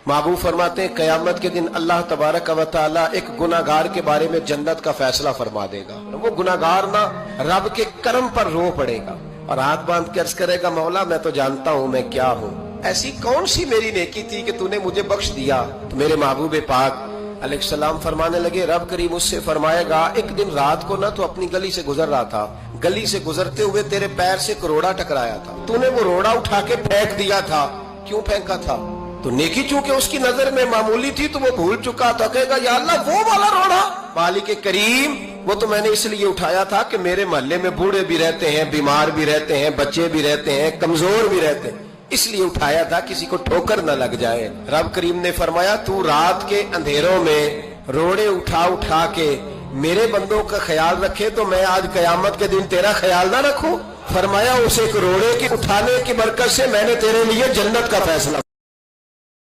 महबूब फरमाते हैं क़यामत के दिन अल्लाह तबारक व तआला एक गुनाहगार के बारे में जन्नत का फैसला फरमा देगा। वो गुनाहगार ना रब के करम पर रो पड़ेगा और हाथ बांध के अर्ज करेगा, मौला मैं तो जानता हूँ मैं क्या हूँ, ऐसी कौन सी मेरी नेकी थी कि तूने मुझे बख्श दिया। तो मेरे महबूब पाक अलैहिस्सलाम फरमाने लगे, रब करीम उससे फरमाएगा, एक दिन रात को ना तो अपनी गली से गुजर रहा था, गली से गुजरते हुए तेरे पैर से एक रोड़ा टकराया था, तूने वो रोड़ा उठा के फेंक दिया था। क्यों फेंका था? तो नेकी चूंकि उसकी नजर में मामूली थी तो वो भूल चुका था। कहेगा या अल्लाह वो वाला रोड़ा, मालिक करीम वो तो मैंने इसलिए उठाया था कि मेरे मोहल्ले में बूढ़े भी रहते हैं, बीमार भी रहते हैं, बच्चे भी रहते हैं, कमजोर भी रहते हैं, इसलिए उठाया था किसी को ठोकर न लग जाए। रब करीम ने फरमाया तू रात के अंधेरों में रोड़े उठा उठा के मेरे बंदों का ख्याल रखे तो मैं आज कयामत के दिन तेरा ख्याल ना रखूं। फरमाया उस एक रोड़े के उठाने की बरकत से मैंने तेरे लिए जन्नत का फैसला